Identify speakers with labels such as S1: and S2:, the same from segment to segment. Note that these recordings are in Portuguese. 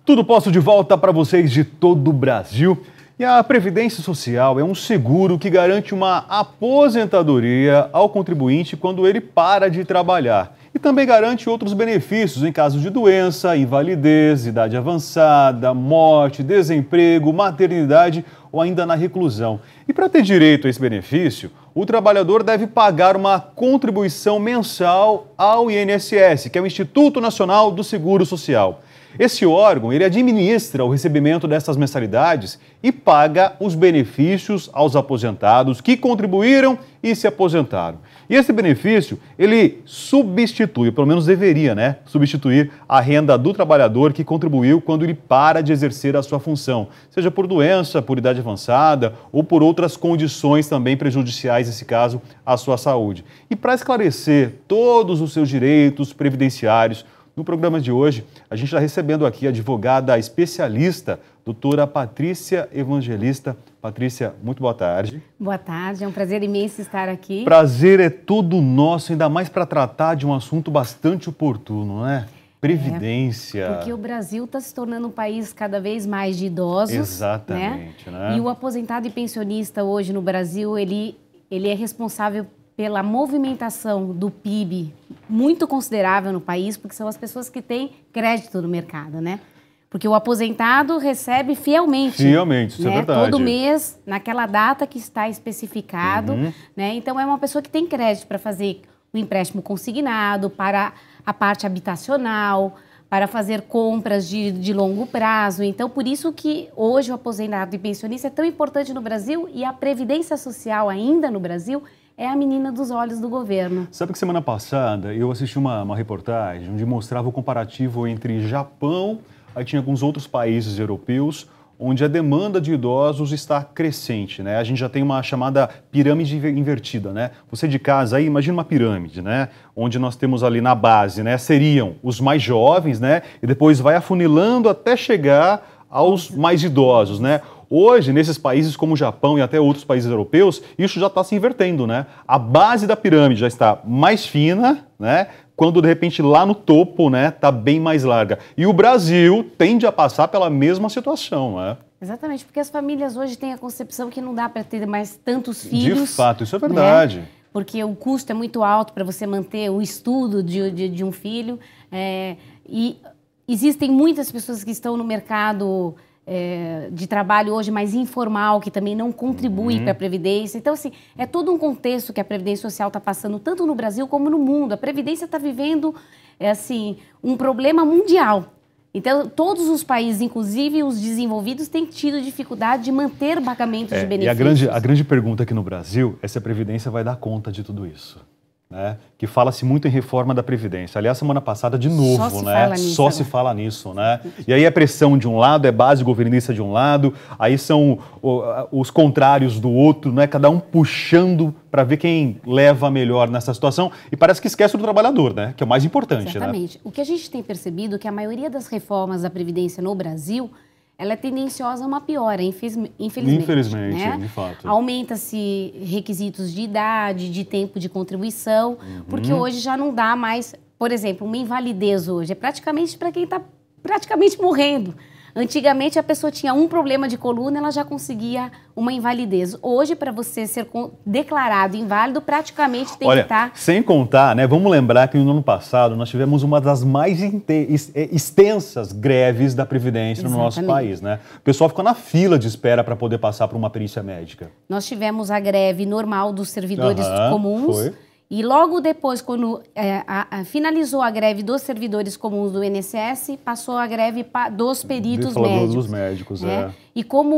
S1: Tudo posto de volta para vocês de todo o Brasil. E a Previdência Social é um seguro que garante uma aposentadoria ao contribuinte quando ele para de trabalhar. E também garante outros benefícios em caso de doença, invalidez, idade avançada, morte, desemprego, maternidade ou ainda na reclusão. E para ter direito a esse benefício, o trabalhador deve pagar uma contribuição mensal ao INSS, que é o Instituto Nacional do Seguro Social. Esse órgão, ele administra o recebimento dessas mensalidades e paga os benefícios aos aposentados que contribuíram e se aposentaram. E esse benefício, ele substitui, pelo menos deveria, né? Substituir a renda do trabalhador que contribuiu quando ele para de exercer a sua função, seja por doença, por idade avançada ou por outras condições também prejudiciais, nesse caso, à sua saúde. E para esclarecer todos os seus direitos previdenciários, no programa de hoje, a gente está recebendo aqui a advogada especialista, doutora Patrícia Evangelista. Patrícia, muito boa tarde.
S2: Boa tarde, é um prazer imenso estar aqui.
S1: Prazer é todo nosso, ainda mais para tratar de um assunto bastante oportuno, não é? Previdência.
S2: Porque o Brasil está se tornando um país cada vez mais de idosos.
S1: Exatamente, né?
S2: E o aposentado e pensionista hoje no Brasil, ele é responsável pela movimentação do PIB muito considerável no país, porque são as pessoas que têm crédito no mercado, né? Porque o aposentado recebe fielmente.
S1: Fielmente, isso é verdade.
S2: Todo mês, naquela data que está especificado, né? Então, é uma pessoa que tem crédito para fazer o empréstimo consignado, para a parte habitacional, para fazer compras de longo prazo. Então, por isso que hoje o aposentado e pensionista é tão importante no Brasil e a Previdência Social ainda no Brasil é a menina dos olhos do governo.
S1: Sabe que semana passada eu assisti uma reportagem onde mostrava o comparativo entre Japão, aí tinha alguns outros países europeus, onde a demanda de idosos está crescente, né? A gente já tem uma chamada pirâmide invertida, né? Você de casa aí, imagina uma pirâmide, né? Onde nós temos ali na base, né? Seriam os mais jovens, né? E depois vai afunilando até chegar aos mais idosos, né? Hoje, nesses países como o Japão e até outros países europeus, isso já está se invertendo, né? A base da pirâmide já está mais fina, né? Quando, de repente, lá no topo, né, está bem mais larga. E o Brasil tende a passar pela mesma situação, né?
S2: Exatamente, porque as famílias hoje têm a concepção que não dá para ter mais tantos filhos.
S1: De fato, isso é verdade.
S2: Né? Porque o custo é muito alto para você manter o estudo de um filho. E existem muitas pessoas que estão no mercado de trabalho hoje mais informal, que também não contribui para a Previdência. Então, assim, é todo um contexto que a Previdência Social está passando, tanto no Brasil como no mundo. A Previdência está vivendo, assim, um problema mundial. Então, todos os países, inclusive os desenvolvidos, têm tido dificuldade de manter pagamentos de benefícios.
S1: E a grande pergunta aqui no Brasil é se a Previdência vai dar conta de tudo isso. Né? Que fala-se muito em reforma da Previdência. Aliás, semana passada, de novo, né? Só se fala nisso, né? E aí é pressão de um lado, é base governista de um lado, aí são os contrários do outro, né? Cada um puxando para ver quem leva melhor nessa situação. E parece que esquece do trabalhador, né? Que é o mais importante.
S2: Exatamente.
S1: Né?
S2: O que a gente tem percebido é que a maioria das reformas da Previdência no Brasil, ela é tendenciosa a uma piora, infelizmente.
S1: Infelizmente,
S2: né?
S1: de fato.
S2: Aumenta-se requisitos de idade, de tempo de contribuição, porque hoje já não dá mais, por exemplo, uma invalidez hoje. É praticamente para quem está praticamente morrendo. Antigamente, a pessoa tinha um problema de coluna, ela já conseguia uma invalidez. Hoje, para você ser declarado inválido, praticamente tem que estar...
S1: Sem contar, né? Vamos lembrar que no ano passado nós tivemos uma das mais extensas greves da Previdência no nosso país, né? O pessoal ficou na fila de espera para poder passar por uma perícia médica.
S2: Nós tivemos a greve normal dos servidores comuns.
S1: Foi.
S2: E logo depois, quando finalizou a greve dos servidores comuns do INSS, passou a greve dos peritos médicos.
S1: Dos médicos,
S2: E como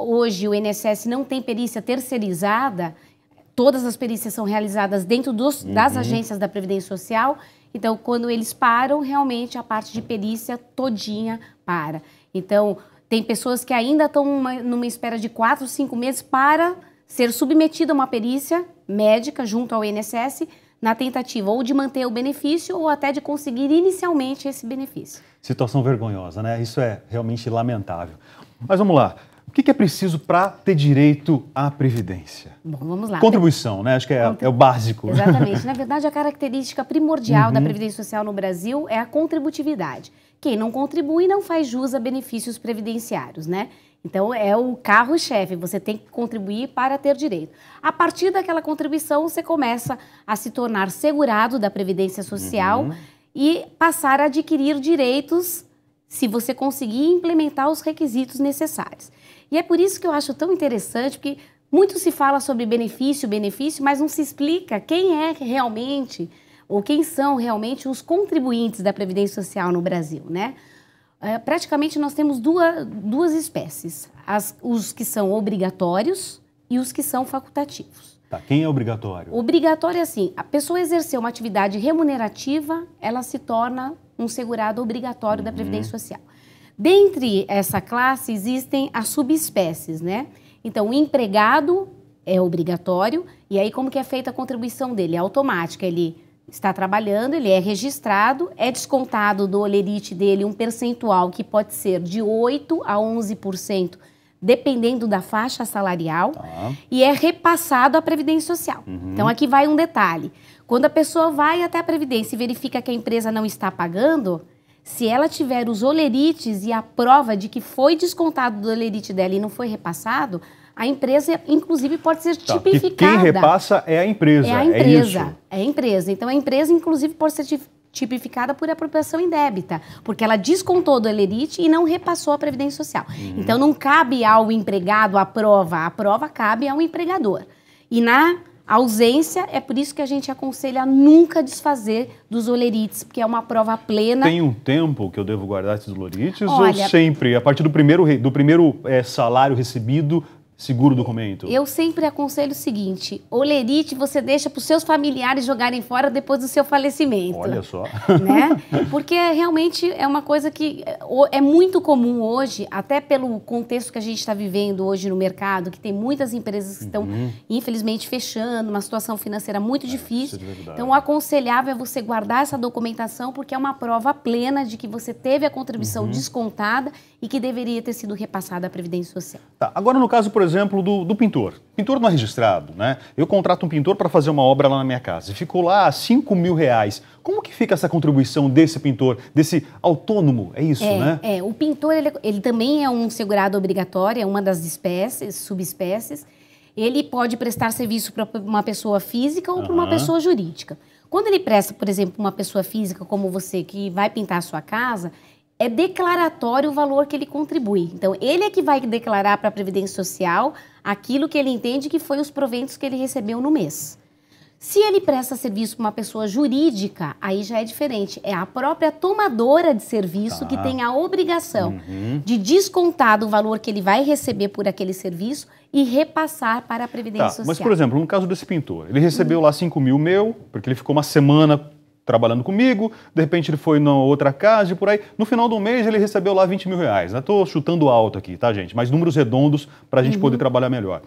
S2: hoje o INSS não tem perícia terceirizada, todas as perícias são realizadas dentro das agências da Previdência Social, então quando eles param, realmente a parte de perícia todinha para. Então, tem pessoas que ainda estão numa espera de 4, 5 meses para ser submetida a uma perícia médica junto ao INSS na tentativa ou de manter o benefício ou até de conseguir inicialmente esse benefício.
S1: Situação vergonhosa, né? Isso é realmente lamentável. Mas vamos lá. O que é preciso para ter direito à Previdência?
S2: Bom, vamos lá.
S1: Contribuição, né? Acho que é o básico.
S2: Exatamente. Na verdade, a característica primordial da Previdência Social no Brasil é a contributividade. Quem não contribui não faz jus a benefícios previdenciários, né? Então, é o carro-chefe, você tem que contribuir para ter direito. A partir daquela contribuição, você começa a se tornar segurado da Previdência Social e passar a adquirir direitos se você conseguir implementar os requisitos necessários. E é por isso que eu acho tão interessante, porque muito se fala sobre benefício, mas não se explica quem é realmente, ou quem são realmente os contribuintes da Previdência Social no Brasil, né? Praticamente nós temos duas espécies, os que são obrigatórios e os que são facultativos.
S1: Tá, quem é obrigatório?
S2: Obrigatório é assim, a pessoa exercer uma atividade remunerativa, ela se torna um segurado obrigatório da Previdência Social. Dentre essa classe existem as subespécies, né? Então, o empregado é obrigatório, e aí como que é feita a contribuição dele? É automática, ele está trabalhando, ele é registrado, é descontado do olerite dele um percentual que pode ser de 8% a 11%, dependendo da faixa salarial, e é repassado à Previdência Social. Então, aqui vai um detalhe. Quando a pessoa vai até a Previdência e verifica que a empresa não está pagando, se ela tiver os olerites e a prova de que foi descontado do olerite dela e não foi repassado, a empresa, inclusive, pode ser tipificada.
S1: Quem repassa é a empresa.
S2: É a empresa. É a empresa. Então, a empresa, inclusive, pode ser tipificada por apropriação indébita, porque ela descontou do olerite e não repassou a Previdência Social. Então, não cabe ao empregado a prova cabe ao empregador. E na ausência, é por isso que a gente aconselha nunca desfazer dos olerites, porque é uma prova plena.
S1: Tem um tempo que eu devo guardar esses olerites?
S2: Olha,
S1: ou sempre, a partir do primeiro salário recebido, seguro o documento?
S2: Eu sempre aconselho o seguinte, olerite você deixa para os seus familiares jogarem fora depois do seu falecimento.
S1: Olha só.
S2: Né? Porque realmente é uma coisa que é muito comum hoje, até pelo contexto que a gente está vivendo hoje no mercado, que tem muitas empresas que estão, infelizmente, fechando, uma situação financeira muito difícil. Então, o aconselhável é você guardar essa documentação, porque é uma prova plena de que você teve a contribuição descontada e que deveria ter sido repassada à Previdência Social.
S1: Tá, agora no caso, por exemplo, do pintor. O pintor não é registrado, né? Eu contrato um pintor para fazer uma obra lá na minha casa e ficou lá R$5.000. Como que fica essa contribuição desse pintor, desse autônomo? É isso, né?
S2: O pintor, ele também é um segurado obrigatório, é uma das subespécies. Ele pode prestar serviço para uma pessoa física ou para uma pessoa jurídica. Quando ele presta, por exemplo, uma pessoa física como você, que vai pintar a sua casa, é declaratório o valor que ele contribui. Então, ele é que vai declarar para a Previdência Social aquilo que ele entende que foi os proventos que ele recebeu no mês. Se ele presta serviço para uma pessoa jurídica, aí já é diferente. É a própria tomadora de serviço que tem a obrigação de descontar do valor que ele vai receber por aquele serviço e repassar para a Previdência Social.
S1: Mas, por exemplo, no caso desse pintor, ele recebeu lá 5.000 meu, porque ele ficou uma semana trabalhando comigo, de repente ele foi na outra casa e por aí. No final do mês ele recebeu lá R$20.000. Estou chutando alto aqui, tá, gente? Mas números redondos para a gente poder trabalhar melhor.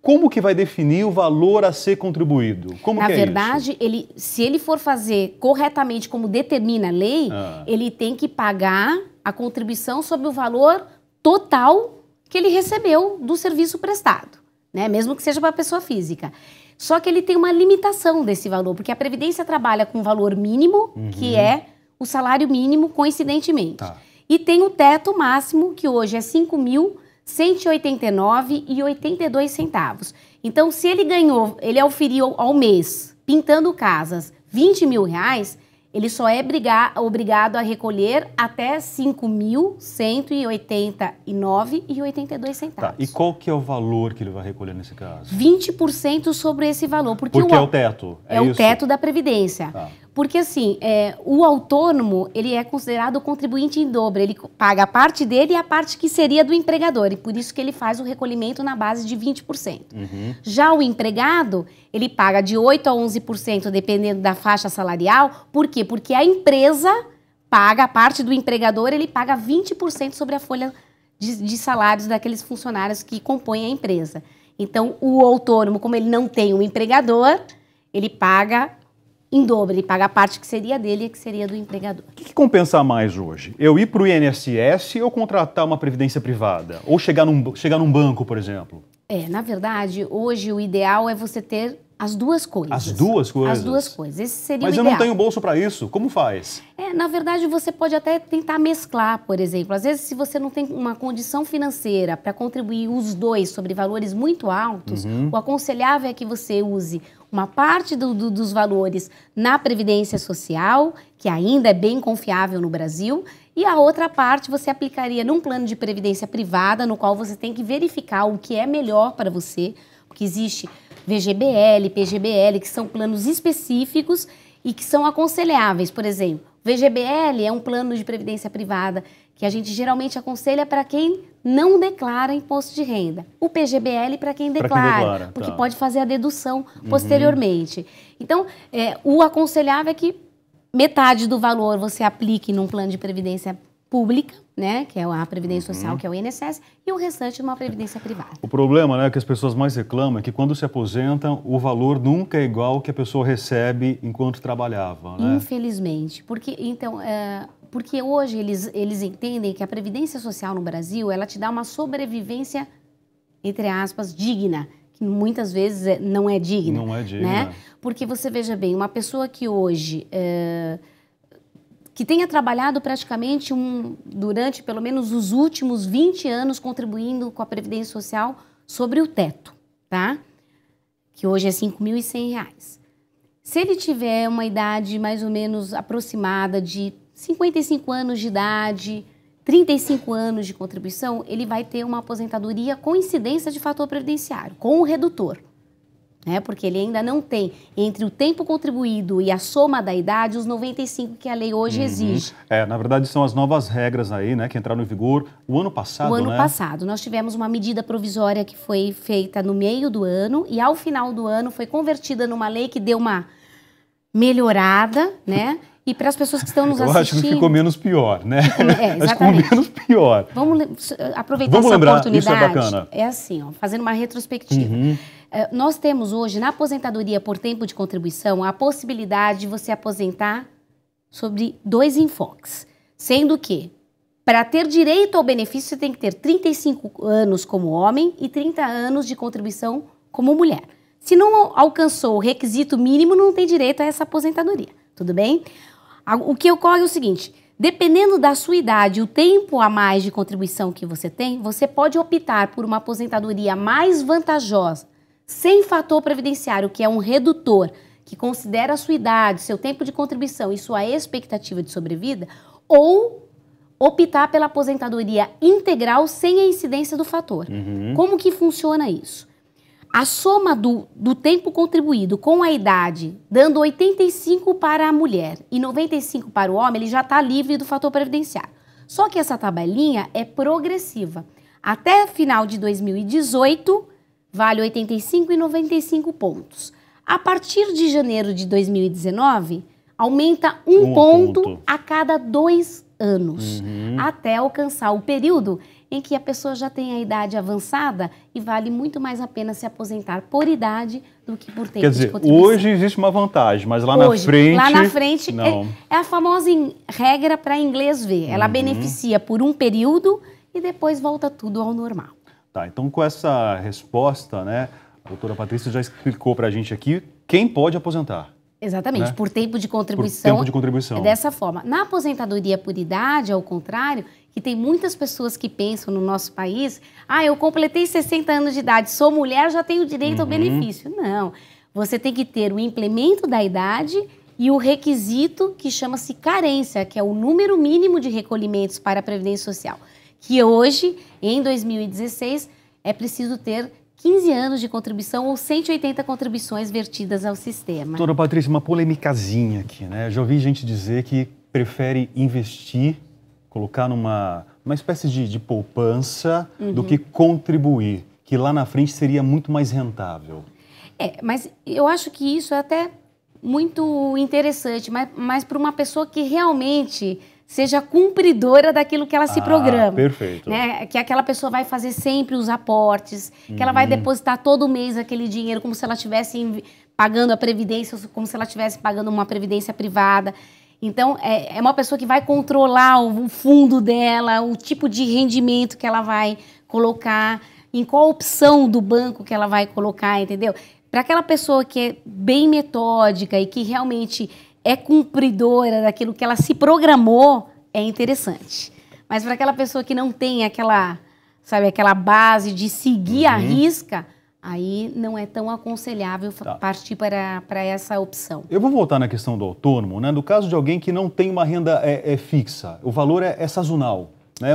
S1: Como que vai definir o valor a ser contribuído?
S2: Na verdade, se ele for fazer corretamente como determina a lei, ele tem que pagar a contribuição sobre o valor total que ele recebeu do serviço prestado, né? Mesmo que seja para a pessoa física. Só que ele tem uma limitação desse valor, porque a Previdência trabalha com um valor mínimo, que é o salário mínimo, coincidentemente. E tem o teto máximo, que hoje é R$5.189,82. Então, se ele auferiu ao mês, pintando casas, R$20.000, ele só é obrigado a recolher até R$5.189,82.
S1: Tá, e qual que é o valor que ele vai recolher nesse caso?
S2: 20% sobre esse valor. Porque
S1: é o teto?
S2: É o teto da Previdência. Porque, assim, o autônomo, ele é considerado contribuinte em dobro. Ele paga a parte dele e a parte que seria do empregador. E por isso que ele faz o recolhimento na base de 20%. Já o empregado, ele paga de 8% a 11%, dependendo da faixa salarial. Por quê? Porque a empresa paga, a parte do empregador, ele paga 20% sobre a folha de salários daqueles funcionários que compõem a empresa. Então, o autônomo, como ele não tem um empregador, ele paga em dobro, ele paga a parte que seria dele e que seria do empregador.
S1: O que compensa mais hoje? Eu ir para o INSS ou contratar uma previdência privada? Ou chegar num banco, por exemplo?
S2: Na verdade, hoje o ideal é você ter as duas coisas.
S1: As duas coisas?
S2: As duas coisas. Esse seria
S1: Mas
S2: o
S1: eu
S2: ideal.
S1: não tenho bolso para isso. Como faz?
S2: Na verdade, você pode até tentar mesclar, por exemplo. Às vezes, se você não tem uma condição financeira para contribuir os dois sobre valores muito altos, o aconselhável é que você use uma parte dos valores na Previdência Social, que ainda é bem confiável no Brasil, e a outra parte você aplicaria num plano de previdência privada, no qual você tem que verificar o que é melhor para você, porque existe VGBL, PGBL, que são planos específicos e que são aconselháveis. Por exemplo, VGBL é um plano de previdência privada que a gente geralmente aconselha para quem não declara imposto de renda. O PGBL para quem declara, porque pode fazer a dedução posteriormente. Então, o aconselhável é que metade do valor você aplique num plano de previdência pública, né, que é a Previdência Social, que é o INSS, e o restante numa previdência privada.
S1: O problema, né, que as pessoas mais reclamam é que quando se aposentam, o valor nunca é igual ao que a pessoa recebe enquanto trabalhava, né?
S2: Infelizmente. Porque hoje eles entendem que a Previdência Social no Brasil, ela te dá uma sobrevivência, entre aspas, digna, que muitas vezes não é digna.
S1: Não é digna.
S2: Né? Porque você veja bem, uma pessoa que hoje... que tenha trabalhado praticamente durante pelo menos os últimos 20 anos contribuindo com a Previdência Social sobre o teto, tá? Que hoje é R$ 5.100. Se ele tiver uma idade mais ou menos aproximada de 55 anos de idade, 35 anos de contribuição, ele vai ter uma aposentadoria com incidência de fator previdenciário, com o redutor. Porque ele ainda não tem, entre o tempo contribuído e a soma da idade, os 95 que a lei hoje exige.
S1: Na verdade, são as novas regras aí, né, que entraram em vigor o ano passado,
S2: O ano passado. Nós tivemos uma medida provisória que foi feita no meio do ano e, ao final do ano, foi convertida numa lei que deu uma melhorada, né? E para as pessoas que estão nos assistindo...
S1: Eu acho que ficou menos pior, né?
S2: Exatamente.
S1: Ficou menos pior.
S2: Vamos aproveitar essa oportunidade.
S1: Isso é bacana.
S2: É assim, fazendo uma retrospectiva. Nós temos hoje, na aposentadoria por tempo de contribuição, a possibilidade de você aposentar sobre 2 enfoques. Sendo que, para ter direito ao benefício, você tem que ter 35 anos como homem e 30 anos de contribuição como mulher. Se não alcançou o requisito mínimo, não tem direito a essa aposentadoria. Tudo bem? O que ocorre é o seguinte... Dependendo da sua idade, o tempo a mais de contribuição que você tem, você pode optar por uma aposentadoria mais vantajosa, sem fator previdenciário, que é um redutor, que considera a sua idade, seu tempo de contribuição e sua expectativa de sobrevida, ou optar pela aposentadoria integral sem a incidência do fator. Como que funciona isso? A soma do tempo contribuído com a idade, dando 85 para a mulher e 95 para o homem, ele já está livre do fator previdenciário. Só que essa tabelinha é progressiva. Até final de 2018, vale 85 e 95 pontos. A partir de janeiro de 2019, aumenta um ponto a cada 2 anos, até alcançar o período em que a pessoa já tem a idade avançada e vale muito mais a pena se aposentar por idade do que por tempo de contribuição.
S1: Quer dizer, hoje existe uma vantagem, mas lá na frente...
S2: Não. É a famosa regra para inglês ver. Ela beneficia por um período e depois volta tudo ao normal.
S1: Tá, então com essa resposta, né, a doutora Patrícia já explicou para a gente aqui quem pode aposentar.
S2: Exatamente, né? Por tempo de contribuição.
S1: Por tempo de contribuição.
S2: É dessa forma. Na aposentadoria por idade, ao contrário, que tem muitas pessoas que pensam no nosso país, eu completei 60 anos de idade, sou mulher, já tenho direito ao benefício. Não, você tem que ter o implemento da idade e o requisito que chama-se carência, que é o número mínimo de recolhimentos para a Previdência Social, que hoje, em 2016, é preciso ter 15 anos de contribuição ou 180 contribuições vertidas ao sistema.
S1: Doutora Patrícia, uma polemicazinha aqui, né? Já ouvi gente dizer que prefere investir, colocar numa espécie de poupança do que contribuir, que lá na frente seria muito mais rentável.
S2: Mas eu acho que isso é até muito interessante, mas para uma pessoa que realmente seja cumpridora daquilo que ela se programa.
S1: Perfeito.
S2: Né? Que aquela pessoa vai fazer sempre os aportes, que ela vai depositar todo mês aquele dinheiro como se ela estivesse pagando a previdência como se ela estivesse pagando uma previdência privada. Então, é uma pessoa que vai controlar o fundo dela, o tipo de rendimento que ela vai colocar, em qual opção do banco que ela vai colocar, entendeu? Para aquela pessoa que é bem metódica e que realmente é cumpridora daquilo que ela se programou, é interessante. Mas para aquela pessoa que não tem aquela, sabe, aquela base de seguir à risca, aí não é tão aconselhável partir para essa opção.
S1: Eu vou voltar na questão do autônomo, né? No caso de alguém que não tem uma renda fixa, o valor é sazonal. Né?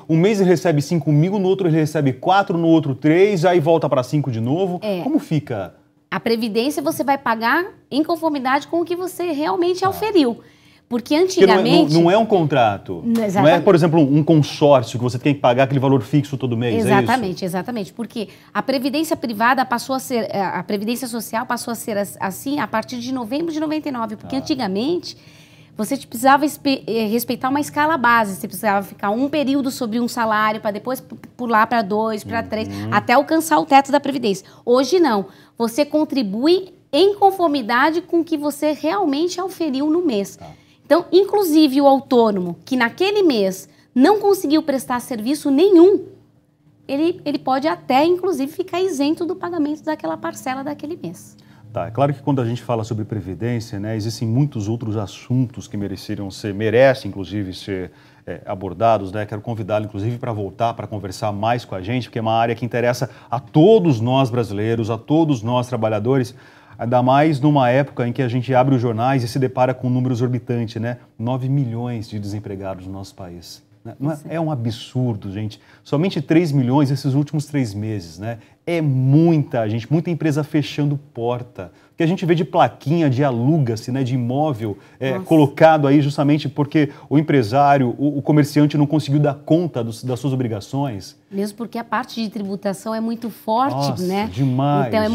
S1: Um mês ele recebe 5 mil, no outro ele recebe 4, no outro 3, aí volta para 5 de novo. Como fica?
S2: A previdência você vai pagar em conformidade com o que você realmente auferiu. Porque antigamente...
S1: Porque não é um contrato.
S2: Exatamente.
S1: Não é, por exemplo, um consórcio que você tem que pagar aquele valor fixo todo mês.
S2: Exatamente,
S1: é isso?
S2: Exatamente. Porque a previdência privada passou a ser... A previdência social passou a ser assim a partir de novembro de 99. Porque antigamente você precisava respeitar uma escala base. Você precisava ficar um período sobre um salário para depois pular para 2, para 3, até alcançar o teto da previdência. Hoje não. Você contribui em conformidade com o que você realmente auferiu no mês. Então, inclusive o autônomo que naquele mês não conseguiu prestar serviço nenhum, ele pode até, inclusive, ficar isento do pagamento daquela parcela daquele mês.
S1: Tá, é claro que quando a gente fala sobre previdência, né, existem muitos outros assuntos que merecem, inclusive, ser abordados, né? Quero convidá-lo, inclusive, para voltar, para conversar mais com a gente, porque é uma área que interessa a todos nós brasileiros, a todos nós trabalhadores, ainda mais numa época em que a gente abre os jornais e se depara com números exorbitantes, né? 9 milhões de desempregados no nosso país. É um absurdo, gente. Somente 3 milhões esses últimos 3 meses, né? É muita gente, muita empresa fechando porta. O que a gente vê de plaquinha, de aluga-se, né, de imóvel colocado aí justamente porque o empresário, o comerciante não conseguiu dar conta das suas obrigações.
S2: Mesmo porque a parte de tributação é muito forte,
S1: Nossa,
S2: né?
S1: Demais,
S2: então é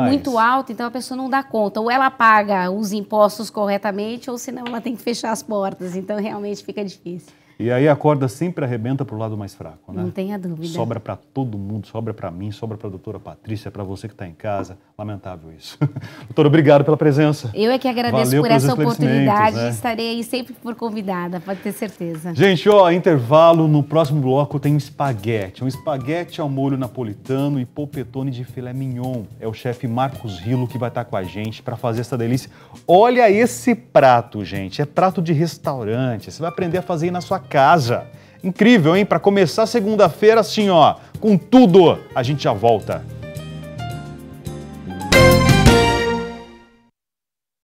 S2: muito alto, então a pessoa não dá conta. Ou ela paga os impostos corretamente, ou senão ela tem que fechar as portas. Então realmente fica difícil.
S1: E aí a corda sempre arrebenta para o lado mais fraco, né?
S2: Não tenha dúvida.
S1: Sobra para todo mundo, sobra para mim, sobra para a doutora Patrícia, para você que está em casa. Lamentável isso. Doutora, obrigado pela presença.
S2: Eu é que agradeço
S1: Valeu
S2: por essa
S1: pelos
S2: oportunidade.
S1: né?
S2: Estarei aí sempre por convidada, pode ter certeza.
S1: Gente, ó, intervalo, no próximo bloco tem um espaguete ao molho napolitano e polpetone de filé mignon. É o chefe Marcos Rilo que vai estar com a gente para fazer essa delícia. Olha esse prato, gente, é prato de restaurante. Você vai aprender a fazer aí na sua casa. Incrível, hein? Para começar segunda-feira assim, ó, com tudo. A gente já volta.